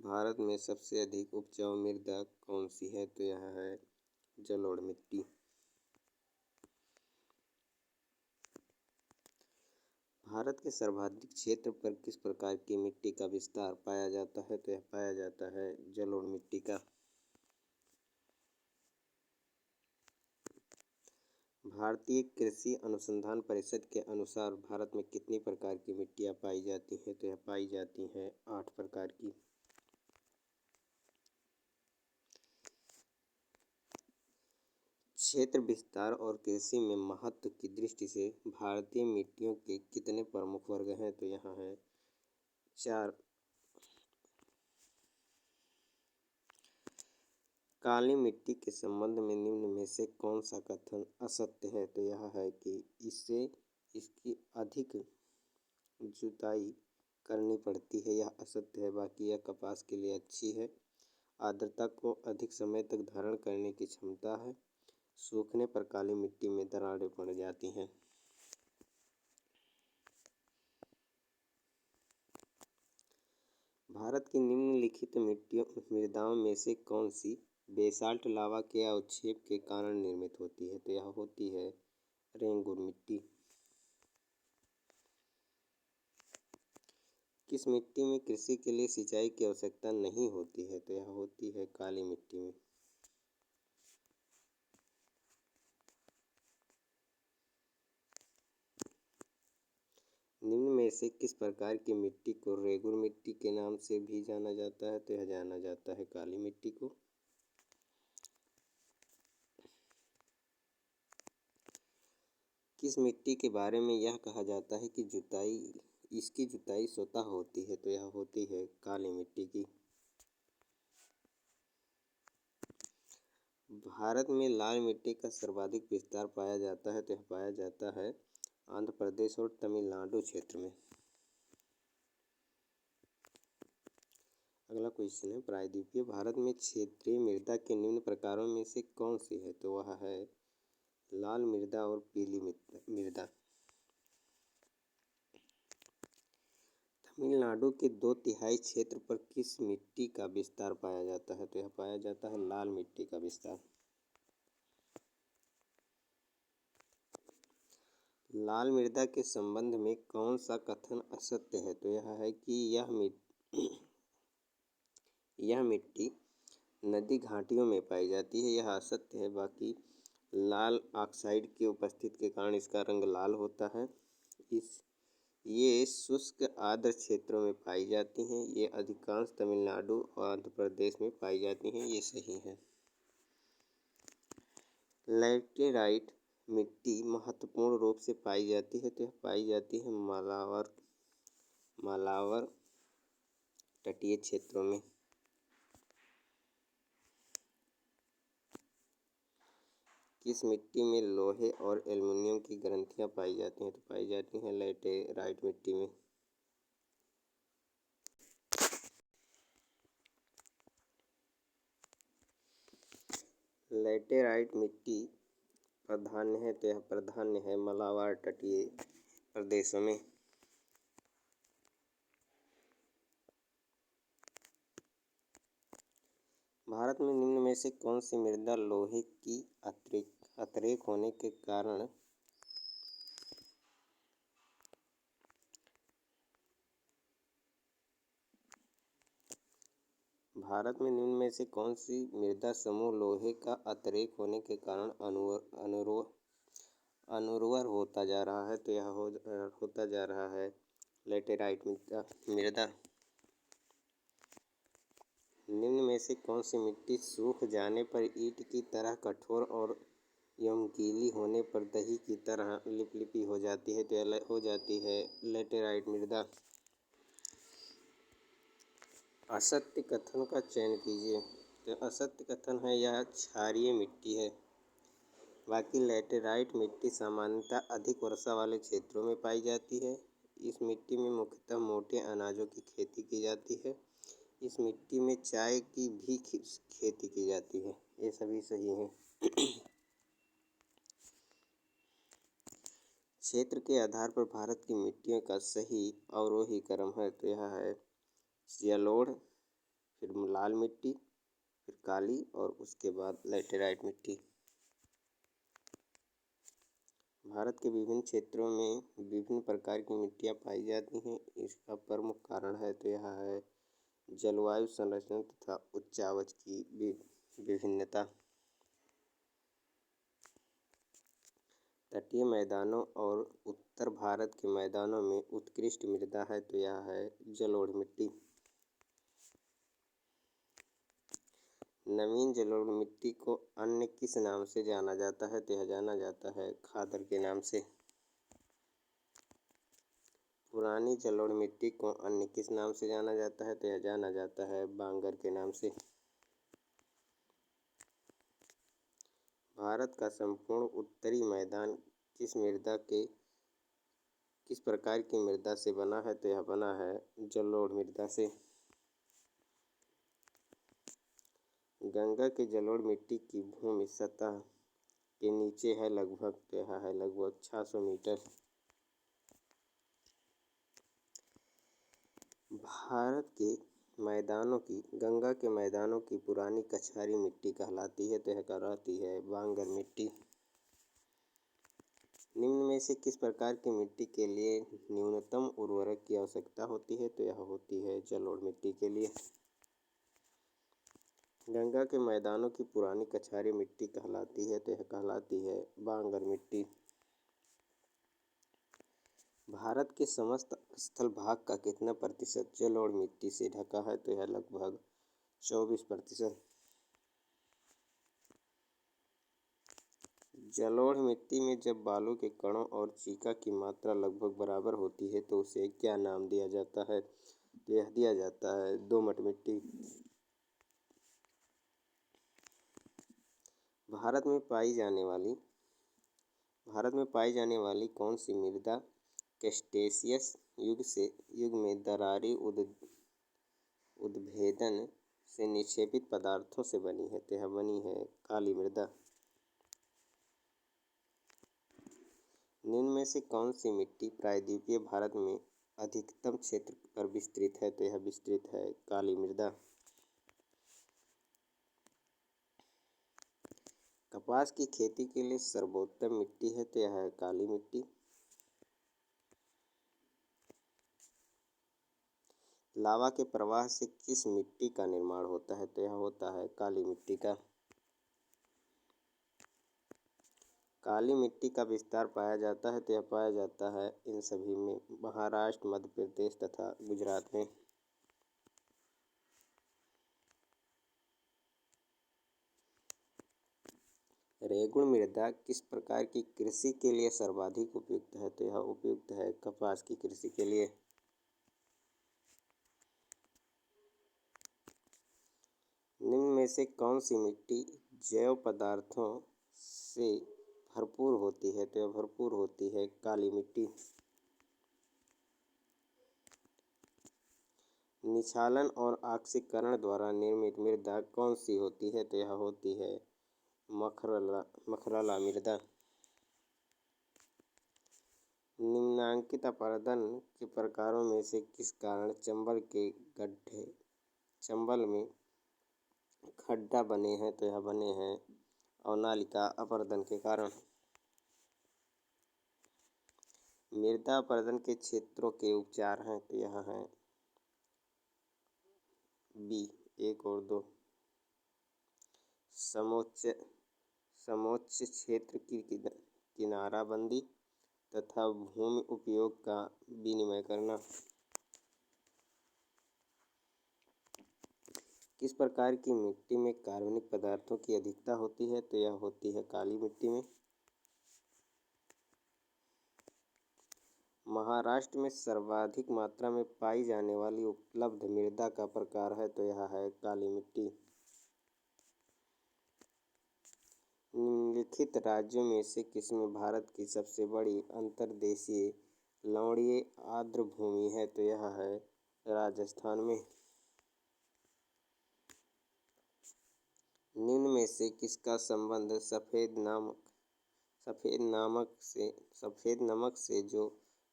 भारत में सबसे अधिक उपजाऊ मृदा कौन सी है? तो यह है जलोढ़ मिट्टी। भारत के सर्वाधिक क्षेत्र पर किस प्रकार की मिट्टी का विस्तार पाया जाता है? तो यह पाया जाता है जलोढ़ मिट्टी का। भारतीय कृषि अनुसंधान परिषद के अनुसार भारत में कितनी प्रकार की मिट्टियाँ पाई जाती हैं? तो यह पाई जाती हैं 8 प्रकार की। क्षेत्र विस्तार और कृषि में महत्व की दृष्टि से भारतीय मिट्टियों के कितने प्रमुख वर्ग हैं? तो यहाँ है 4। काली मिट्टी के संबंध में निम्न में से कौन सा कथन असत्य है? तो यह है कि इसकी अधिक जुताई करनी पड़ती है, यह असत्य है। बाकी यह कपास के लिए अच्छी है। आर्द्रता को अधिक समय तक धारण करने की क्षमता है। सूखने पर काली मिट्टी में दरारें पड़ जाती हैं। भारत की निम्नलिखित मृदाओं में से कौन सी बेसाल्ट लावा के अवक्षेप के कारण निर्मित होती है? तो यह होती है रेंगुर मिट्टी। किस मिट्टी में कृषि के लिए सिंचाई की आवश्यकता नहीं होती है? तो यह होती है काली मिट्टी में। निम्न में से किस प्रकार की मिट्टी को रेगुर मिट्टी के नाम से भी जाना जाता है? तो यह जाना जाता है काली मिट्टी को। किस मिट्टी के बारे में यह कहा जाता है कि इसकी जुताई स्वतः होती है? तो यह होती है काली मिट्टी की। भारत में लाल मिट्टी का सर्वाधिक विस्तार पाया जाता है। तो यह पाया जाता है आंध्र प्रदेश और तमिलनाडु क्षेत्र में। अगला क्वेश्चन है प्रायद्वीपीय भारत में क्षेत्रीय मृदा के निम्न प्रकारों में से कौन सी है? तो वह है लाल मृदा और पीली मृदा। तमिलनाडु के 2/3 क्षेत्र पर किस मिट्टी का विस्तार पाया जाता है? तो यह पाया जाता है लाल मिट्टी का विस्तार। लाल मृदा के संबंध में कौन सा कथन असत्य है? तो यह है कि यह मिट्टी नदी घाटियों में पाई जाती है, यह असत्य है। बाकी लाल ऑक्साइड की उपस्थिति के कारण इसका रंग लाल होता है। ये शुष्क आर्द्र क्षेत्रों में पाई जाती हैं। ये अधिकांश तमिलनाडु और आंध्र प्रदेश में पाई जाती हैं, ये सही है। लैटेराइट मिट्टी महत्वपूर्ण रूप से पाई जाती है। तो यह पाई जाती है मालावर तटीय क्षेत्रों में। किस मिट्टी में लोहे और एल्युमिनियम की ग्रंथियां पाई जाती हैं? तो पाई जाती हैं लैटेराइट मिट्टी में। लैटेराइट मिट्टी प्राधान्य है। तो यह प्राधान्य है मालाबार तटीय प्रदेशों में। भारत में निम्न में से कौन सी मृदा लोहे की अतिरेक होने के कारण भारत में निम्न में से कौन सी मृदा समूह लोहे का अतिरेक होने के कारण अनुर्वर होता जा रहा है? तो यह होता जा रहा है लैटेराइट मृदा। निम्न में से कौन सी मिट्टी सूख जाने पर ईंट की तरह कठोर और एवं गीली होने पर दही की तरह लिपलिपी हो जाती है? तो यह हो जाती है लैटेराइट मृदा। असत्य कथन का चयन कीजिए। तो असत्य कथन है यह क्षारीय मिट्टी है। बाकी लैटेराइट मिट्टी सामान्यतः अधिक वर्षा वाले क्षेत्रों में पाई जाती है। इस मिट्टी में मुख्यतः मोटे अनाजों की खेती की जाती है। इस मिट्टी में चाय की भी खेती की जाती है। ये सभी सही हैं। क्षेत्र के आधार पर भारत की मिट्टियों का सही अवरोही क्रम है। तो यह है जलोढ़, फिर लाल मिट्टी, फिर काली और उसके बाद लैटेराइट मिट्टी। भारत के विभिन्न क्षेत्रों में विभिन्न प्रकार की मिट्टियाँ पाई जाती हैं। इसका प्रमुख कारण है तो यह है जलवायु संरचना तथा उच्च आवाज की विभिन्नता। तटीय मैदानों और उत्तर भारत के मैदानों में उत्कृष्ट मृदा है तो यह है जलोढ़ मिट्टी। नवीन जलोढ़ मिट्टी को अन्य किस नाम से जाना जाता है तो यह जाना जाता है खादर के नाम से। पुरानी जलोढ़ मिट्टी को अन्य किस नाम से जाना जाता है तो यह जाना जाता है बांगर के नाम से। भारत का संपूर्ण उत्तरी मैदान किस प्रकार की मृदा से बना है तो यह बना है जलोढ़ मृदा से। गंगा के जलोढ़ मिट्टी की भूमि सतह के नीचे है लगभग तो यह है लगभग 600 मीटर। भारत के मैदानों की गंगा के मैदानों की पुरानी कछारी मिट्टी कहलाती है तो यह कहलाती है बांगर मिट्टी। निम्न में से किस प्रकार की मिट्टी के लिए न्यूनतम उर्वरक की आवश्यकता होती है तो यह होती है जलोढ़ मिट्टी के लिए। गंगा के मैदानों की पुरानी कछारी मिट्टी कहलाती है तो यह कहलाती है बांगर मिट्टी। भारत के समस्त स्थल भाग का कितना प्रतिशत जलोढ़ मिट्टी से ढका है तो यह लगभग 24%। जलोढ़ मिट्टी में जब बालू के कणों और चीका की मात्रा लगभग बराबर होती है तो उसे क्या नाम दिया जाता है तो यह दिया जाता है दोमट मिट्टी। भारत में पाई जाने वाली कौन सी मृदा क्रस्टेशियस युग में दरारी उद्भेदन से निक्षेपित पदार्थों से बनी है तो यह बनी है काली मृदा। निम्न में से कौन सी मिट्टी प्रायद्वीपीय भारत में अधिकतम क्षेत्र पर विस्तृत है तो यह विस्तृत है काली मृदा। कपास की खेती के लिए सर्वोत्तम मिट्टी है तो यह है काली मिट्टी। लावा के प्रवाह से किस मिट्टी का निर्माण होता है तो यह होता है काली मिट्टी का। काली मिट्टी का विस्तार पाया जाता है तो यह पाया जाता है इन सभी में महाराष्ट्र, मध्य प्रदेश तथा गुजरात में। रेगुण मृदा किस प्रकार की कृषि के लिए सर्वाधिक उपयुक्त है तो यह उपयुक्त है कपास की कृषि के लिए। निम्न में से कौन सी मिट्टी जैव पदार्थों से भरपूर होती है तो यह भरपूर होती है काली मिट्टी। निछालन और ऑक्सीकरण द्वारा निर्मित मृदा कौन सी होती है तो यह होती है मखरला मृदा। निम्नांकित अपरदन के प्रकारों में से किस कारण चंबल में खड्डा बने हैं तो यह बने हैं अवनालिका अपरदन के कारण। मृदा अपरदन के क्षेत्रों के उपचार हैं तो यह हैं बी 1 और 2। समोच्च क्षेत्र की किनाराबंदी तथा भूमि उपयोग का विनियमन करना। किस प्रकार की मिट्टी में कार्बनिक पदार्थों की अधिकता होती है तो यह होती है काली मिट्टी में। महाराष्ट्र में सर्वाधिक मात्रा में पाई जाने वाली उपलब्ध मृदा का प्रकार है तो यह है काली मिट्टी। निम्नलिखित राज्यों में से किसमें भारत की सबसे बड़ी अंतर्देशीय लवणीय आर्द्र भूमि है तो यह है राजस्थान में। निम्न में से किसका संबंध सफेद नमक से जो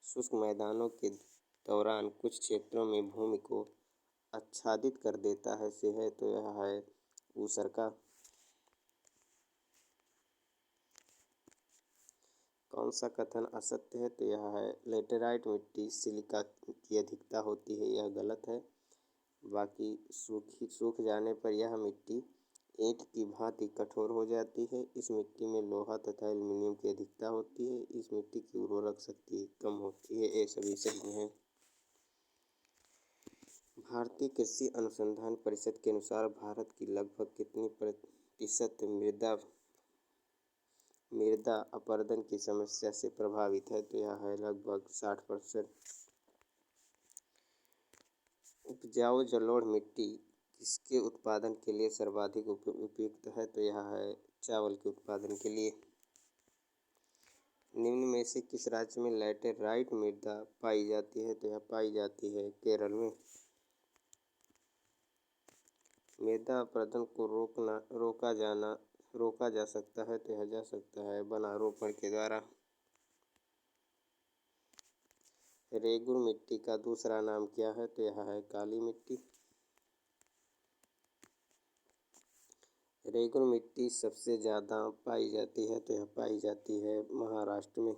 शुष्क मैदानों के दौरान कुछ क्षेत्रों में भूमि को आच्छादित कर देता है से है तो यह है ऊसर का। कौन सा कथन असत्य है तो यह है लेटेराइट मिट्टी सिलिका की अधिकता होती है, यह गलत है। बाकी सूख जाने पर यह मिट्टी ईंट की भांति कठोर हो जाती है। इस मिट्टी में लोहा तथा एल्युमिनियम की अधिकता होती है। इस मिट्टी की उर्वरक शक्ति कम होती है। ये सभी सही हैं। भारतीय कृषि अनुसंधान परिषद के अनुसार भारत की लगभग कितनी प्रतिशत मृदा अपरदन की समस्या से प्रभावित है तो यह है लगभग 60%। उपजाऊ जलोढ़ मिट्टी किसके उत्पादन के लिए सर्वाधिक उपयुक्त है तो यह है चावल के उत्पादन के लिए। निम्न में से किस राज्य में लैटेराइट मृदा पाई जाती है तो यह पाई जाती है केरल में। मृदा अपरदन को रोका जा सकता है तो यह जा सकता है वनारोपण के द्वारा। रेगुर मिट्टी का दूसरा नाम क्या है तो यह है काली मिट्टी। रेगुर मिट्टी सबसे ज़्यादा पाई जाती है तो यह पाई जाती है महाराष्ट्र में।